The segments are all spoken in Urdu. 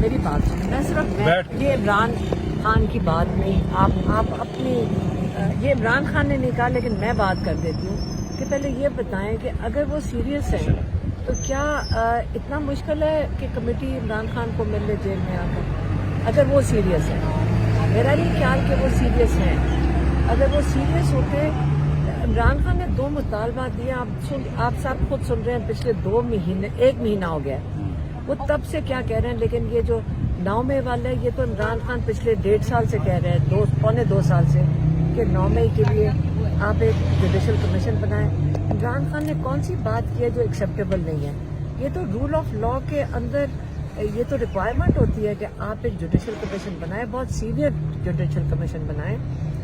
میری بات سنیں. میں صرف یہ عمران خان کی بات نہیں, آپ اپنی یہ عمران خان نے نہیں کہا, لیکن میں بات کر دیتی ہوں کہ پہلے یہ بتائیں کہ اگر وہ سیریس ہیں تو کیا اتنا مشکل ہے کہ کمیٹی عمران خان کو مل لے جیل میں آ کر؟ اگر وہ سیریس ہے, میرا نہیں خیال کہ وہ سیریس ہیں. اگر وہ سیریس ہوتے, عمران خان نے 2 مطالبات دیے, آپ سب خود سن رہے ہیں, پچھلے 2 مہینے 1 مہینہ ہو گیا ہے, وہ تب سے کیا کہہ رہے ہیں. لیکن یہ جو 9 مئی والا ہے, یہ تو عمران خان پچھلے 1.5 سال سے کہہ رہے ہیں, پونے 2 سال سے, کہ 9 مئی کے لیے آپ ایک جوڈیشل کمیشن بنائیں. عمران خان نے کون سی بات کی ہے جو ایکسیپٹیبل نہیں ہے؟ یہ تو رول آف لا کے اندر یہ تو ریکوائرمنٹ ہوتی ہے کہ آپ ایک جوڈیشل کمیشن بنائیں, بہت سینئر جوڈیشل کمیشن بنائیں,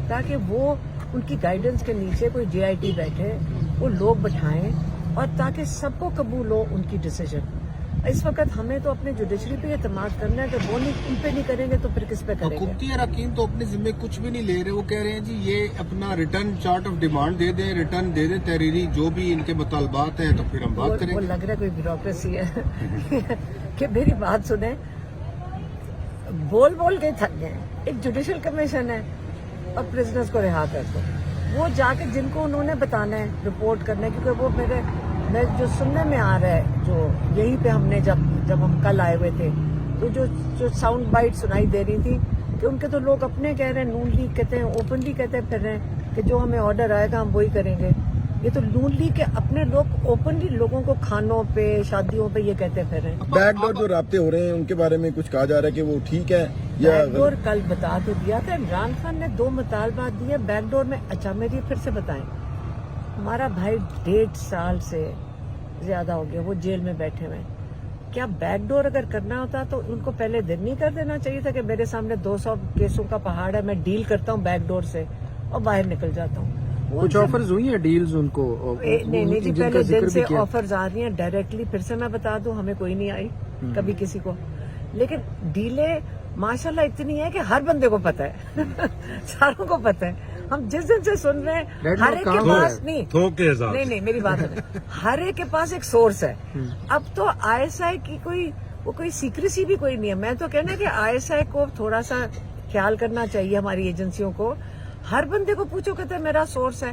تاکہ وہ ان کی گائیڈنس کے نیچے کوئی جے آئی ٹی بیٹھے, وہ لوگ بٹھائیں, اور تاکہ سب کو قبول ہو ان کی ڈیسیجن. اس وقت ہمیں تو اپنے جوڈیشری پہ اعتماد کرنا ہے, کہ وہ ان پہ نہیں کریں گے تو پھر کس پہ کریں گے؟ حکومتی اراکین تو اپنے ذمے کچھ بھی نہیں لے رہے, وہ کہہ رہے ہیں جی یہ اپنا ریٹرن چارٹ آف ڈیمانڈ دے دیں, ریٹرن دے دیں تحریری جو بھی ان کے مطالبات ہیں, تو پھر ہم بات کریں وہ گے. لگ رہا ہے کوئی بیوروکریسی ہے. کہ میری بات سنیں, بول کے تھک گئے. ایک جوڈیشل کمیشن ہے اور پرزنرز کو رہا کر دو, وہ جا کے جن کو انہوں نے بتانا ہے, رپورٹ کرنا ہے, کیونکہ وہ میں جو سننے میں آ رہا ہے, جو یہیں پہ ہم نے جب ہم کل آئے ہوئے تھے, تو جو ساؤنڈ بائٹ سنائی دے رہی تھی کہ ان کے تو لوگ اپنے کہہ رہے ہیں, نون لیگ کہتے ہیں, اوپنلی کہتے پھر رہے ہیں کہ جو ہمیں آرڈر آئے گا ہم وہی کریں گے. یہ تو نون لیگ کے اپنے لوگ اوپنلی لوگوں کو کھانوں پہ, شادیوں پہ یہ کہتے پھر رہے ہیں. بیک ڈور جو رابطے ہو رہے ہیں ان کے بارے میں کچھ کہا جا رہا ہے کہ وہ ٹھیک ہے یا بیک ڈور کل بتا تو دیا تھا. عمران خان نے 2 مطالبات دیے بیک ڈور میں. اچھا میری پھر سے بتائیں, ہمارا بھائی 1.5 سال سے زیادہ ہو گیا وہ جیل میں بیٹھے ہوئے, کیا بیک ڈور اگر کرنا ہوتا تو ان کو پہلے دن نہیں کر دینا چاہیے تھا کہ میرے سامنے 200 کیسوں کا پہاڑ ہے, میں ڈیل کرتا ہوں بیک ڈور سے اور باہر نکل جاتا ہوں. کچھ آفرز ہوئی ہیں ڈیلز ان کو؟ نہیں جی, پہلے دن سے آفرز آ رہی ہیں ڈائریکٹلی. پھر سے میں بتا دوں, ہمیں کوئی نہیں آئی کبھی کسی کو, لیکن ڈیلیں ماشاءاللہ اتنی ہے کہ ہر بندے کو پتہ ہے, ساروں کو پتہ ہے. ہم جس دن سے سن رہے ہیں, ہر ایک کے پاس نہیں میری بات ہے, ہر ایک کے پاس ایک سورس ہے. اب تو آئی ایس آئی کی کوئی سیکریسی بھی کوئی نہیں ہے. میں تو کہنا کہ آئی ایس آئی کو تھوڑا سا خیال کرنا چاہیے, ہماری ایجنسیوں کو. ہر بندے کو پوچھو, کہتے ہیں میرا سورس ہے.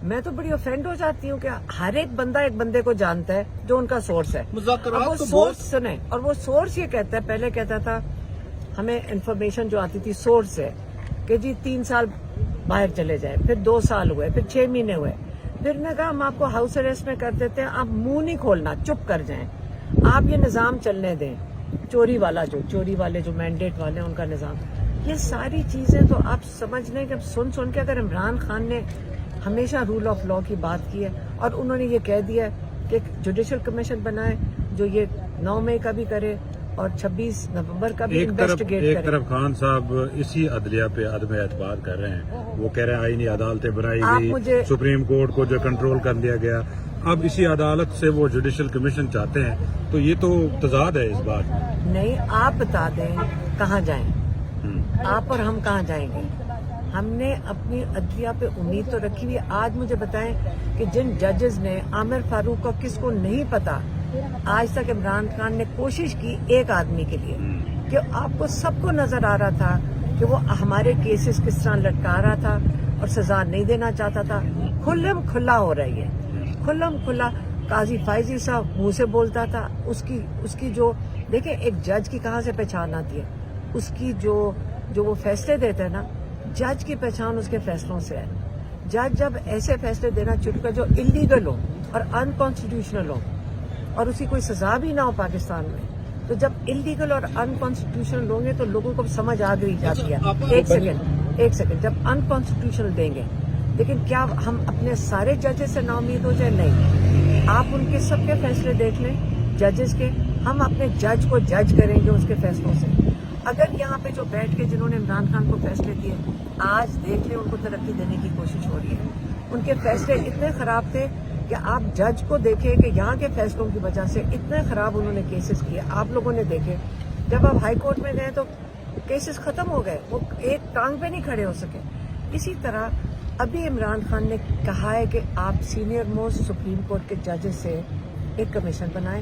میں تو بڑی افینڈ ہو جاتی ہوں کہ ہر ایک بندہ ایک بندے کو جانتا ہے جو ان کا سورس ہے. اب وہ سورس سنیں, اور وہ سورس یہ کہتا ہے, پہلے کہتا تھا ہمیں انفارمیشن جو آتی تھی سورس سے کہ جی 3 سال باہر چلے جائیں, پھر 2 سال ہوئے, پھر 6 مہینے ہوئے, پھر نے کہا ہم آپ کو ہاؤس اریسٹ میں کر دیتے ہیں, آپ منہ نہیں کھولنا, چپ کر جائیں, آپ یہ نظام چلنے دیں. چوری والے جو مینڈیٹ والے ہیں ان کا نظام. یہ ساری چیزیں تو آپ سمجھ لیں کہ سن کے اگر عمران خان نے ہمیشہ رول آف لا کی بات کی ہے, اور انہوں نے یہ کہہ دیا کہ ایک جوڈیشل کمیشن بنائے جو یہ 9 مئی کا بھی کرے اور 26 نومبر کا بھی انویسٹیگیٹ کرے. ایک طرف خان صاحب اسی عدلیہ پہ عدم اعتبار کر رہے ہیں, وہ کہہ رہے ہیں آئینی عدالتیں بنائی گئی, سپریم کورٹ کو جو کنٹرول کر دیا گیا, اب اسی عدالت سے وہ جوڈیشل کمیشن چاہتے ہیں, تو یہ تو تضاد ہے اس بات میں. نہیں, آپ بتا دیں کہاں جائیں, آپ اور ہم کہاں جائیں گے؟ ہم نے اپنی عدلیہ پہ امید تو رکھی ہوئی. آج مجھے بتائیں کہ جن ججز نے, عامر فاروق کا کس کو نہیں پتا, آج تک عمران خان نے کوشش کی ایک آدمی کے لیے, کہ آپ کو سب کو نظر آ رہا تھا کہ وہ ہمارے کیسز کس طرح لٹکا رہا تھا اور سزا نہیں دینا چاہتا تھا. کھلم کھلا ہو رہی ہے, کھلم کھلا. قاضی فائزی صاحب منہ سے بولتا تھا, اس کی جو دیکھیں ایک جج کی کہاں سے پہچان آتی ہے, اس کی جو وہ فیصلے دیتے ہیں نا, جج کی پہچان اس کے فیصلوں سے ہے. جج جب ایسے فیصلے دینا شروع کر جو انلیگل ہو اور انکانسٹیٹیوشنل ہو, اور اسی کوئی سزا بھی نہ ہو پاکستان میں, تو جب انلیگل اور انکانسٹیٹیوشنل ہوں گے تو لوگوں کو سمجھ آ گئی جاتی ہے. ایک سیکنڈ, جب انکانسٹیٹیوشنل دیں گے, لیکن کیا ہم اپنے سارے ججز سے نا امید ہو جائے؟ نہیں, آپ ان کے سب کے فیصلے دیکھ لیں ججز کے, ہم اپنے جج کو جج کریں گے اس کے فیصلوں سے. اگر یہاں پہ جو بیٹھ کے جنہوں نے عمران خان کو فیصلے دیے, آج دیکھ لیں ان کو ترقی دینے کی کوشش ہو رہی ہے. ان کے فیصلے اتنے خراب تھے کہ آپ جج کو دیکھیں کہ یہاں کے فیصلوں کی وجہ سے اتنے خراب انہوں نے کیسز کیے. آپ لوگوں نے دیکھے جب آپ ہائی کورٹ میں گئے تو کیسز ختم ہو گئے, وہ ایک ٹانگ پہ نہیں کھڑے ہو سکے. اسی طرح ابھی عمران خان نے کہا ہے کہ آپ سینئر موسٹ سپریم کورٹ کے ججز سے ایک کمیشن بنائیں